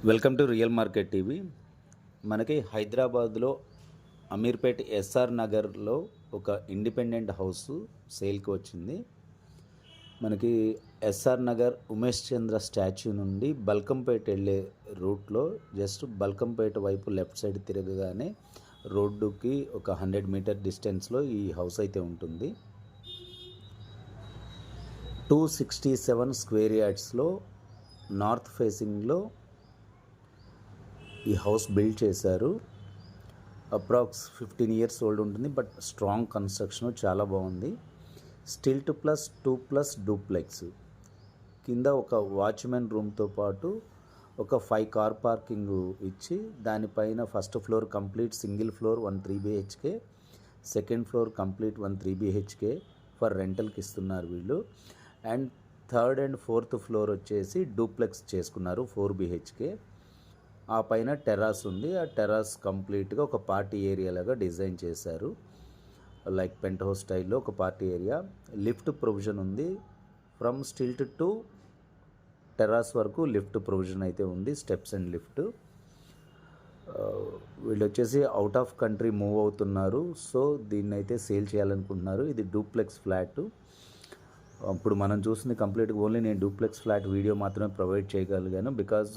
Welcome to real market TV. మనకి హైదరాబాద్లో Ameerpet SR నగర్లో ఒక ఇండిపెండెంట్ హౌస్ సేల్కి వచ్చింది. మనకి ఎస్ఆర్ నగర్ ఉమేష్ చంద్ర స్టాచ్యూ నుండి బల్కంపేట వెళ్ళే రూట్లో జస్ట్ బల్కంపేట వైపు లెఫ్ట్ సైడ్ తిరగగానే రోడ్డుకి ఒక 100 మీటర్ డిస్టెన్స్లో ఈ హౌస్ అయితే ఉంటుంది. 267 స్క్వేర్ యార్డ్స్లో నార్త్ ఫేసింగ్లో ఈ హౌస్ బిల్డ్ చేశారు. అప్రాక్స్ 15 ఇయర్స్ ఓల్డ్ ఉంటుంది, బట్ స్ట్రాంగ్ కన్స్ట్రక్షన్, చాలా బాగుంది. స్టిల్ట్ ప్లస్ 2+ డూప్లెక్స్, కింద ఒక వాచ్మెన్ రూమ్తో పాటు ఒక 5 కార్ పార్కింగ్ ఇచ్చి దానిపైన first floor complete single floor 1 3 BHK, second floor complete 1 3 BHK for రెంటల్కి ఇస్తున్నారు వీళ్ళు. And third and fourth floor వచ్చేసి డూప్లెక్స్ చేసుకున్నారు 4 BHK. ఆ పైన టెర్రాస్ ఉంది. ఆ టెర్రాస్ కంప్లీట్గా ఒక పార్టీ ఏరియా లాగా డిజైన్ చేశారు, లైక్ పెంట్ హౌస్ స్టైల్లో ఒక పార్టీ ఏరియా. లిఫ్ట్ ప్రొవిజన్ ఉంది. ఫ్రమ్ స్టిల్ట్ టు టెర్రాస్ వరకు లిఫ్ట్ ప్రొవిజన్ అయితే ఉంది, స్టెప్స్ అండ్ లిఫ్ట్. వీళ్ళు వచ్చేసి అవుట్ ఆఫ్ కంట్రీ మూవ్ అవుతున్నారు, సో దీన్ని అయితే సేల్ చేయాలనుకుంటున్నారు. ఇది డూప్లెక్స్ ఫ్లాట్. ఇప్పుడు మనం చూసింది కంప్లీట్గా ఓన్లీ నేను డూప్లెక్స్ ఫ్లాట్ వీడియో మాత్రమే ప్రొవైడ్ చేయగలిగాను, because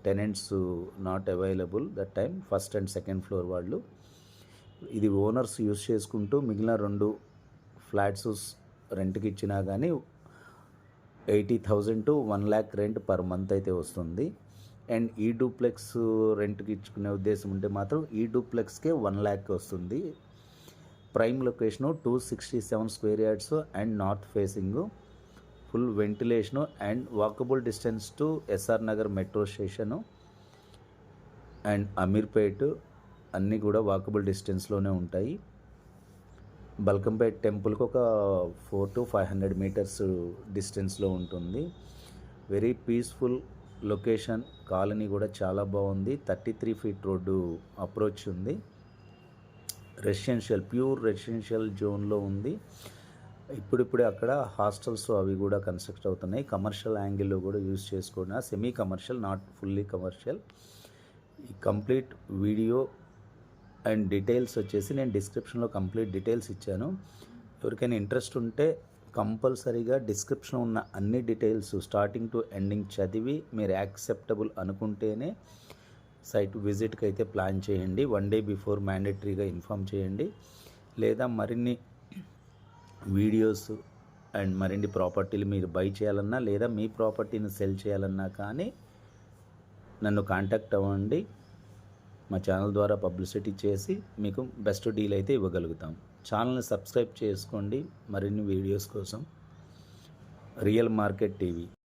tenants not available that time, first and second floor వాళ్ళు. ఇది ఓనర్స్ యూస్ చేసుకుంటూ మిగిలిన 2 ఫ్లాట్స్ రెంట్కి ఇచ్చినా కానీ 80,000 to 1 lakh rent per month అయితే వస్తుంది. అండ్ ఈ డూప్లెక్స్ రెంట్కి ఇచ్చుకునే ఉద్దేశం ఉంటే మాత్రం ఈ డూప్లెక్స్కే 1 lakh వస్తుంది. Prime location 267 square yards and north facing, full ventilation and walkable distance to SR Nagar metro station and Ameerpet అన్నీ కూడా వాకబుల్ డిస్టెన్స్లోనే ఉంటాయి. బల్కంపేట్ టెంపుల్కి ఒక 400 to 500 మీటర్స్ డిస్టెన్స్లో ఉంటుంది. Very peaceful location. కాలనీ కూడా చాలా బాగుంది. 33 feet రోడ్డు అప్రోచ్ ఉంది. రెసిడెన్షియల్, ప్యూర్ రెసిడెన్షియల్ జోన్లో ఉంది. ఇప్పుడిప్పుడే అక్కడ హాస్టల్స్ అవి కూడా కన్స్ట్రక్ట్ అవుతున్నాయి. కమర్షియల్ యాంగిల్లో కూడా యూజ్ చేసుకున్న semi commercial, not fully commercial. ఈ కంప్లీట్ వీడియో అండ్ డీటెయిల్స్ వచ్చేసి నేను డిస్క్రిప్షన్లో కంప్లీట్ డీటెయిల్స్ ఇచ్చాను. ఎవరికైనా ఇంట్రెస్ట్ ఉంటే కంపల్సరీగా డిస్క్రిప్షన్లో ఉన్న అన్ని డీటెయిల్స్ స్టార్టింగ్ టు ఎండింగ్ చదివి మీరు యాక్సెప్టబుల్ అనుకుంటేనే సైట్ విజిట్కి అయితే ప్లాన్ చేయండి. 1 day బిఫోర్ మ్యాండేటరీగా ఇన్ఫామ్ చేయండి. లేదా మరిన్ని వీడియోస్ అండ్ మరిన్ని ప్రాపర్టీలు మీరు బై చేయాలన్నా లేదా మీ ప్రాపర్టీని సెల్ చేయాలన్నా కానీ నన్ను కాంటాక్ట్ అవ్వండి. మా ఛానల్ ద్వారా పబ్లిసిటీ చేసి మీకు బెస్ట్ డీల్ అయితే ఇవ్వగలుగుతాం. ఛానల్ని సబ్స్క్రైబ్ చేసుకోండి మరిన్ని వీడియోస్ కోసం. Real market TV.